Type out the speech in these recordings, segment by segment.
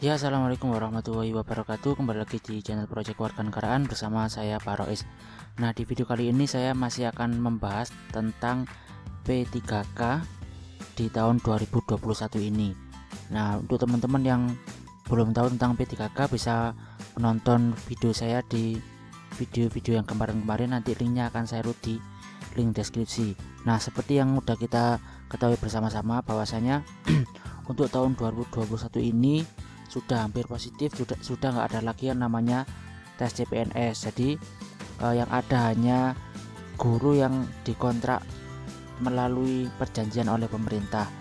Ya, assalamualaikum warahmatullahi wabarakatuh. Kembali lagi di channel Project Warganegaraan bersama saya Pak Rois. Nah, di video kali ini saya masih akan membahas tentang P3K di tahun 2021 ini. Nah, untuk teman-teman yang belum tahu tentang P3K bisa menonton video saya di video-video yang kemarin-kemarin, nanti linknya akan saya taruh di link deskripsi. Nah, seperti yang udah kita ketahui bersama-sama bahwasanya untuk tahun 2021 ini sudah hampir positif, sudah nggak ada lagi yang namanya tes CPNS. Jadi yang ada hanya guru yang dikontrak melalui perjanjian oleh pemerintah.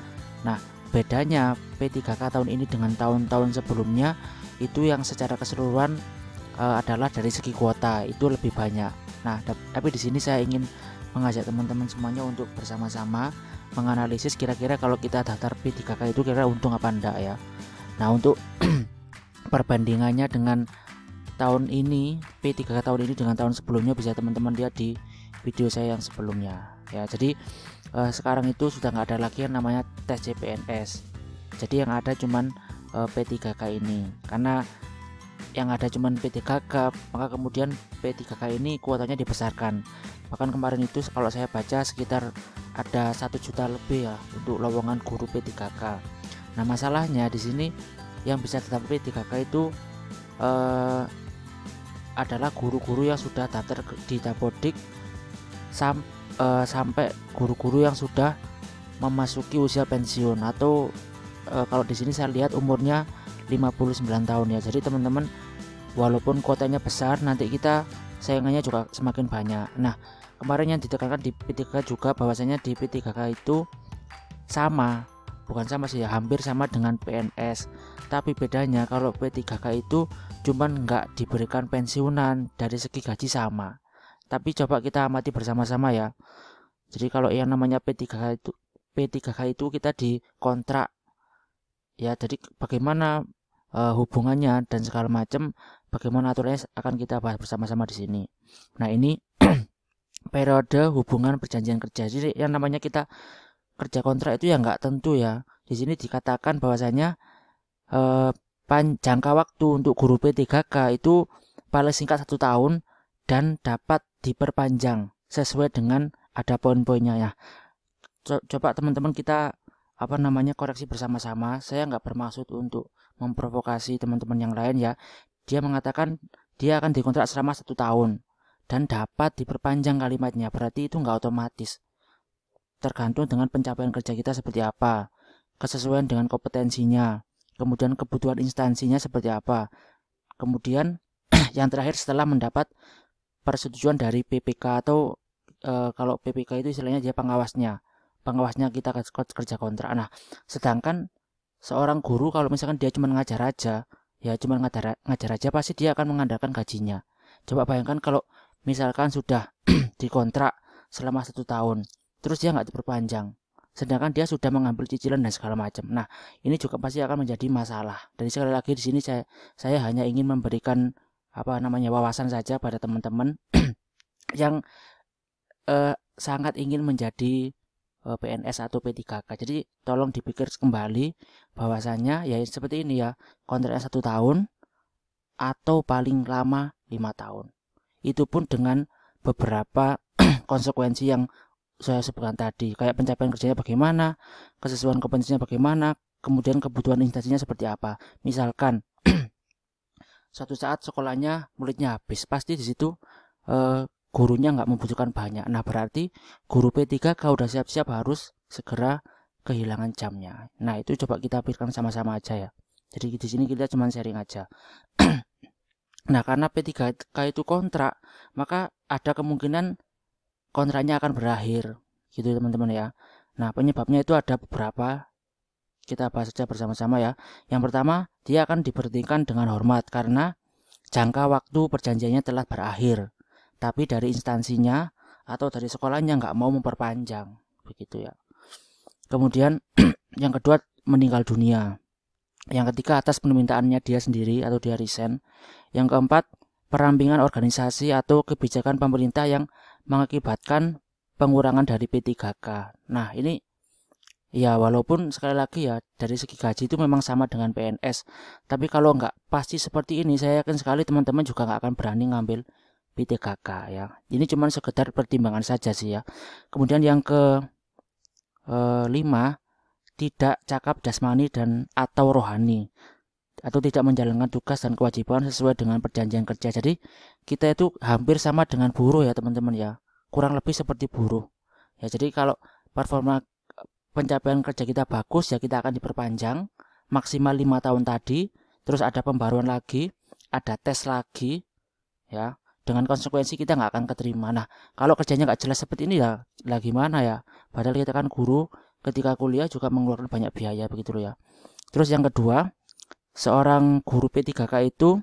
Nah, bedanya P3K tahun ini dengan tahun-tahun sebelumnya itu yang secara keseluruhan adalah dari segi kuota itu lebih banyak. Nah, tapi di sini saya ingin mengajak teman-teman semuanya untuk bersama-sama menganalisis kira-kira kalau kita daftar P3K itu kira-kira untung apa enggak ya. Nah, untuk perbandingannya dengan tahun ini, P3K tahun ini dengan tahun sebelumnya bisa teman-teman lihat di video saya yang sebelumnya ya. Jadi sekarang itu sudah nggak ada lagi yang namanya tes CPNS. Jadi yang ada cuman P3K ini. Karena yang ada cuman P3K, maka kemudian P3K ini kuotanya dibesarkan. Bahkan kemarin itu kalau saya baca sekitar ada 1 juta lebih ya untuk lowongan guru P3K. Nah, masalahnya di sini yang bisa tetap P3K itu adalah guru-guru yang sudah daftar di Dapodik sampai guru-guru yang sudah memasuki usia pensiun atau kalau di sini saya lihat umurnya 59 tahun ya. Jadi teman-teman, walaupun kuotanya besar, nanti kita saingannya juga semakin banyak. Nah, kemarin yang ditekankan di P3K juga bahwasanya di P3K itu bukan sama sih ya, hampir sama dengan PNS. Tapi bedanya kalau P3K itu cuman nggak diberikan pensiunan, dari segi gaji sama. Tapi coba kita amati bersama-sama ya. Jadi kalau yang namanya P3K itu kita dikontrak ya. Jadi bagaimana hubungannya dan segala macam, bagaimana aturannya akan kita bahas bersama-sama di sini. Nah, ini periode hubungan perjanjian kerja. Jadi yang namanya kita kerja kontrak itu ya nggak tentu ya. Di sini dikatakan bahwasanya jangka waktu untuk guru P3K itu paling singkat 1 tahun dan dapat diperpanjang sesuai dengan ada poin-poinnya ya. Coba teman-teman kita koreksi bersama-sama. Saya nggak bermaksud untuk memprovokasi teman-teman yang lain ya. Dia mengatakan dia akan dikontrak selama 1 tahun dan dapat diperpanjang kalimatnya. Berarti itu nggak otomatis, tergantung dengan pencapaian kerja kita seperti apa, kesesuaian dengan kompetensinya, kemudian kebutuhan instansinya seperti apa, kemudian yang terakhir setelah mendapat persetujuan dari PPK atau kalau PPK itu istilahnya dia pengawasnya kita kerja kontrak. Nah, sedangkan seorang guru kalau misalkan dia cuma ngajar aja, ya cuma ngajar aja, pasti dia akan mengandalkan gajinya. Coba bayangkan kalau misalkan sudah dikontrak selama 1 tahun, terus dia nggak diperpanjang, sedangkan dia sudah mengambil cicilan dan segala macam. Nah, ini juga pasti akan menjadi masalah. Dan sekali lagi di sini saya hanya ingin memberikan wawasan saja pada teman-teman yang sangat ingin menjadi PNS atau P3K. Jadi tolong dipikir kembali bahwasanya ya seperti ini ya, kontraknya 1 tahun atau paling lama 5 tahun. Itu pun dengan beberapa konsekuensi yang saya sebutkan tadi, kayak pencapaian kerjanya bagaimana, kesesuaian kompetensinya bagaimana, kemudian kebutuhan instansinya seperti apa. Misalkan suatu saat sekolahnya muridnya habis, pasti di situ gurunya nggak membutuhkan banyak. Nah, berarti guru P3K udah siap-siap harus segera kehilangan jamnya. Nah, itu coba kita pikirkan sama-sama aja ya. Jadi di sini kita cuma sharing aja. Nah, karena P3K itu kontrak, maka ada kemungkinan kontraknya akan berakhir, gitu teman-teman ya. Nah, penyebabnya itu ada beberapa, kita bahas saja bersama-sama ya. Yang pertama, dia akan diberhentikan dengan hormat karena jangka waktu perjanjiannya telah berakhir, tapi dari instansinya atau dari sekolahnya nggak mau memperpanjang, begitu ya. Kemudian yang kedua, meninggal dunia. Yang ketiga, atas permintaannya dia sendiri atau dia resign. Yang keempat, perampingan organisasi atau kebijakan pemerintah yang mengakibatkan pengurangan dari P3K. Nah, ini Ya walaupun sekali lagi ya dari segi gaji itu memang sama dengan PNS. Tapi kalau nggak pasti seperti ini, saya yakin sekali teman-teman juga nggak akan berani ngambil P3K ya. Ini cuma sekedar pertimbangan saja sih ya. Kemudian yang ke 5, tidak cakap jasmani dan atau rohani, atau tidak menjalankan tugas dan kewajiban sesuai dengan perjanjian kerja. Jadi kita itu hampir sama dengan buruh ya teman-teman ya. Kurang lebih seperti buruh. Ya jadi kalau performa pencapaian kerja kita bagus ya kita akan diperpanjang maksimal 5 tahun tadi, terus ada pembaruan lagi, ada tes lagi ya, dengan konsekuensi kita nggak akan keterima. Nah kalau kerjanya nggak jelas seperti ini ya gimana ya, padahal kita kan guru, ketika kuliah juga mengeluarkan banyak biaya begitu loh ya. Terus yang kedua, seorang guru P3K itu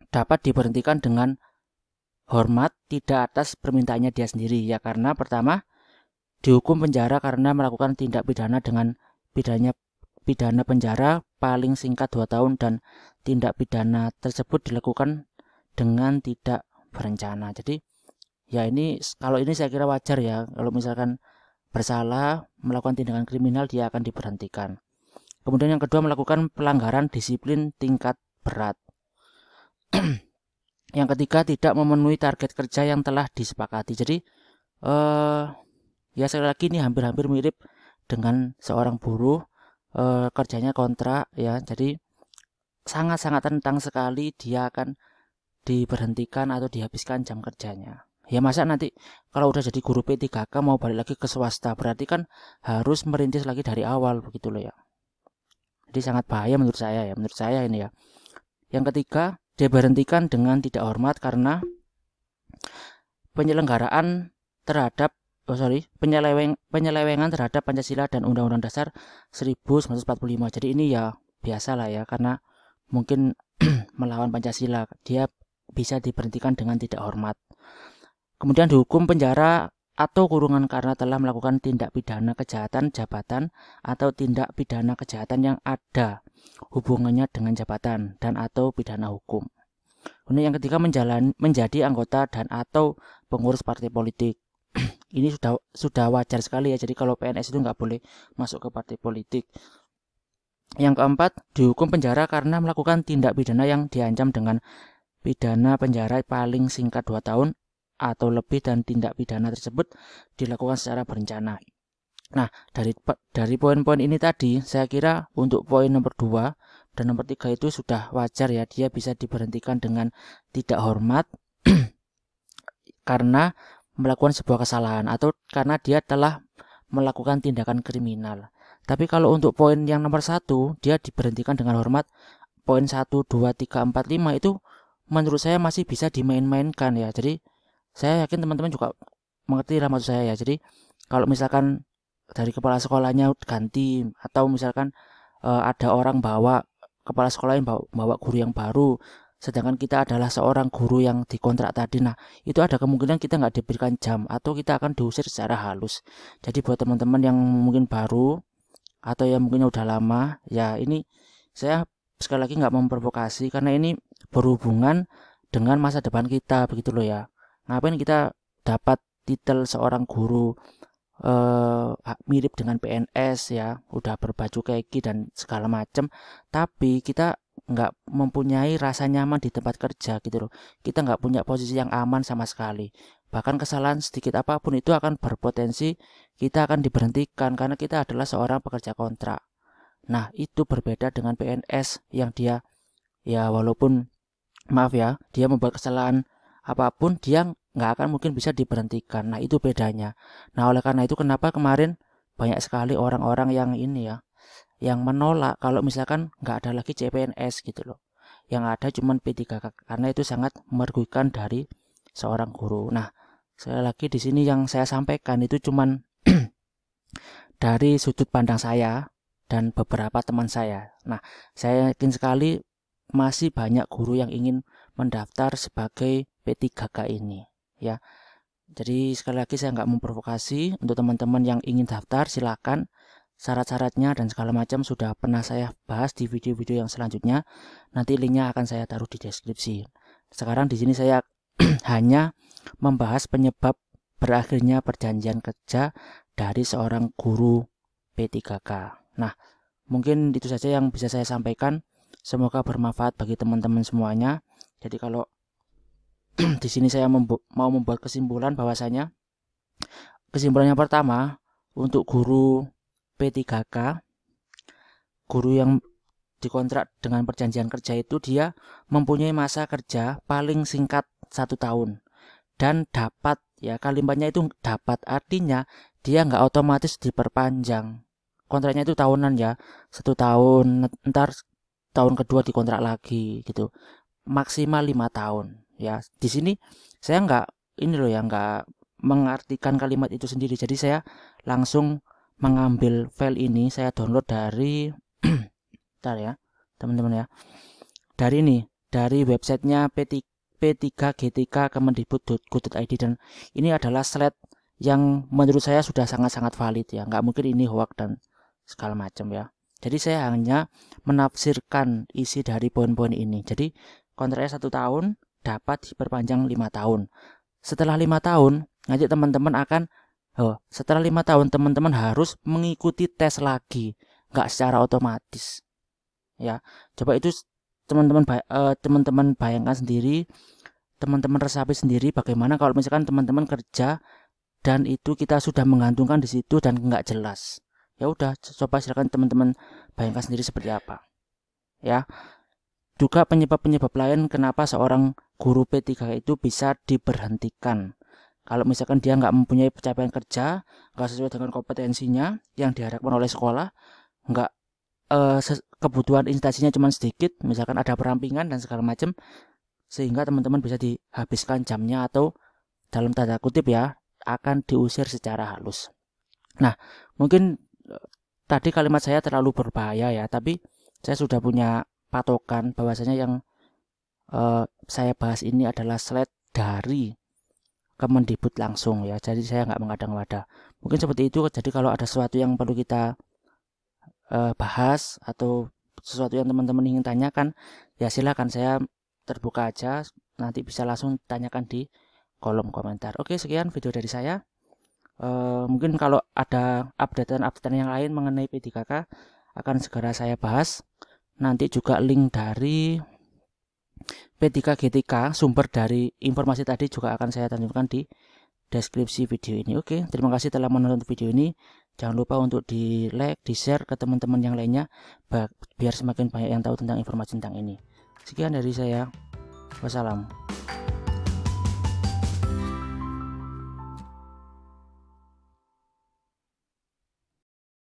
dapat diberhentikan dengan hormat tidak atas permintaannya dia sendiri ya, karena pertama dihukum penjara karena melakukan tindak pidana dengan pidana penjara paling singkat 2 tahun dan tindak pidana tersebut dilakukan dengan tidak berencana. Jadi ya ini kalau ini saya kira wajar ya, kalau misalkan bersalah melakukan tindakan kriminal dia akan diberhentikan. Kemudian yang kedua, melakukan pelanggaran disiplin tingkat berat. Yang ketiga, tidak memenuhi target kerja yang telah disepakati. Jadi ya sekali lagi ini hampir-hampir mirip dengan seorang buruh, kerjanya kontrak ya. Jadi sangat-sangat rentan sekali dia akan diberhentikan atau dihabiskan jam kerjanya. Ya masa nanti kalau udah jadi guru P3K mau balik lagi ke swasta, berarti kan harus merintis lagi dari awal begitu loh ya. Jadi sangat bahaya menurut saya ini ya. Yang ketiga, diberhentikan dengan tidak hormat karena penyelenggaraan terhadap penyelewengan terhadap Pancasila dan Undang-Undang Dasar 1945. Jadi ini ya biasalah ya, karena mungkin melawan Pancasila, dia bisa diberhentikan dengan tidak hormat. Kemudian dihukum penjara atau kurungan karena telah melakukan tindak pidana kejahatan jabatan atau tindak pidana kejahatan yang ada hubungannya dengan jabatan dan atau pidana hukum. Kemudian yang ketiga, menjadi anggota dan atau pengurus partai politik. Ini sudah wajar sekali ya. Jadi kalau PNS itu nggak boleh masuk ke partai politik. Yang keempat, dihukum penjara karena melakukan tindak pidana yang diancam dengan pidana penjara paling singkat 2 tahun atau lebih dan tindak pidana tersebut dilakukan secara berencana. Nah, dari poin-poin ini tadi, saya kira untuk poin nomor 2 dan nomor 3 itu sudah wajar ya, dia bisa diberhentikan dengan tidak hormat karena melakukan sebuah kesalahan atau karena dia telah melakukan tindakan kriminal. Tapi kalau untuk poin yang nomor 1, dia diberhentikan dengan hormat, poin 1, 2, 3, 4, 5 itu menurut saya masih bisa dimain-mainkan ya. Jadi saya yakin teman-teman juga mengerti lah maksud saya ya. Jadi kalau misalkan dari kepala sekolahnya ganti atau misalkan ada orang bawa kepala sekolah yang bawa guru yang baru, sedangkan kita adalah seorang guru yang dikontrak tadi, nah itu ada kemungkinan kita nggak diberikan jam atau kita akan diusir secara halus. Jadi buat teman-teman yang mungkin baru atau yang mungkin udah lama ya, ini saya sekali lagi nggak memprovokasi karena ini berhubungan dengan masa depan kita begitu loh ya. Ngapain kita dapat titel seorang guru mirip dengan PNS ya, udah berbaju kaki dan segala macam, tapi kita nggak mempunyai rasa nyaman di tempat kerja gitu loh. Kita nggak punya posisi yang aman sama sekali. Bahkan kesalahan sedikit apapun itu akan berpotensi kita akan diberhentikan karena kita adalah seorang pekerja kontrak. Nah itu berbeda dengan PNS yang dia ya walaupun maaf ya, dia membuat kesalahan apapun dia nggak akan mungkin bisa diberhentikan. Nah itu bedanya. Nah oleh karena itu kenapa kemarin banyak sekali orang-orang yang ini ya, yang menolak kalau misalkan nggak ada lagi CPNS gitu loh, yang ada cuman P3K karena itu sangat merugikan dari seorang guru. Nah sekali lagi di sini yang saya sampaikan itu cuman dari sudut pandang saya dan beberapa teman saya. Nah saya yakin sekali masih banyak guru yang ingin mendaftar sebagai P3K ini ya. Jadi sekali lagi saya nggak memprovokasi, untuk teman-teman yang ingin daftar silakan. Syarat-syaratnya dan segala macam sudah pernah saya bahas di video-video yang selanjutnya. Nanti linknya akan saya taruh di deskripsi. Sekarang di sini saya hanya membahas penyebab berakhirnya perjanjian kerja dari seorang guru P3K. Nah, mungkin itu saja yang bisa saya sampaikan. Semoga bermanfaat bagi teman-teman semuanya. Jadi kalau di sini saya mau membuat kesimpulan bahwasanya kesimpulan yang pertama untuk guru P3K, guru yang dikontrak dengan perjanjian kerja itu dia mempunyai masa kerja paling singkat 1 tahun dan dapat, ya kalimatnya itu dapat, artinya dia nggak otomatis diperpanjang. Kontraknya itu tahunan ya, 1 tahun, ntar tahun kedua dikontrak lagi gitu, maksimal 5 tahun ya. Di sini saya nggak nggak mengartikan kalimat itu sendiri, jadi saya langsung mengambil file ini, saya download dari bentar ya teman-teman ya, dari websitenya P3GTK Kemendikbud.go.id, dan ini adalah slide yang menurut saya sudah sangat-sangat valid ya, nggak mungkin ini hoax dan segala macam ya. Jadi saya hanya menafsirkan isi dari poin-poin ini. Jadi kontraknya 1 tahun dapat diperpanjang 5 tahun. Setelah 5 tahun nanti teman-teman setelah 5 tahun teman-teman harus mengikuti tes lagi, nggak secara otomatis ya. Coba itu teman-teman bayangkan sendiri, teman-teman resapi sendiri bagaimana kalau misalkan teman-teman kerja dan itu kita sudah menggantungkan di situ dan nggak jelas. Ya udah, coba silakan teman-teman bayangkan sendiri seperti apa ya. Juga penyebab-penyebab lain kenapa seorang guru P3K itu bisa diberhentikan. Kalau misalkan dia nggak mempunyai pencapaian kerja, nggak sesuai dengan kompetensinya yang diharapkan oleh sekolah, nggak kebutuhan instansinya cuma sedikit, misalkan ada perampingan dan segala macam, sehingga teman-teman bisa dihabiskan jamnya atau dalam tanda kutip ya akan diusir secara halus. Nah, mungkin tadi kalimat saya terlalu berbahaya ya, tapi saya sudah punya patokan bahwasanya yang saya bahas ini adalah slide dari Kemendikbud langsung ya, jadi saya nggak mengada-ngada. Mungkin seperti itu. Jadi kalau ada sesuatu yang perlu kita bahas atau sesuatu yang teman-teman ingin tanyakan, ya silakan, saya terbuka aja, nanti bisa langsung tanyakan di kolom komentar. Oke, sekian video dari saya. Mungkin kalau ada updatean yang lain mengenai P3K akan segera saya bahas. Nanti juga link dari P3GTK, sumber dari informasi tadi juga akan saya tanyakan di deskripsi video ini. Oke, terima kasih telah menonton video ini. Jangan lupa untuk di like, di share ke teman-teman yang lainnya biar semakin banyak yang tahu tentang informasi tentang ini. Sekian dari saya. Wassalam.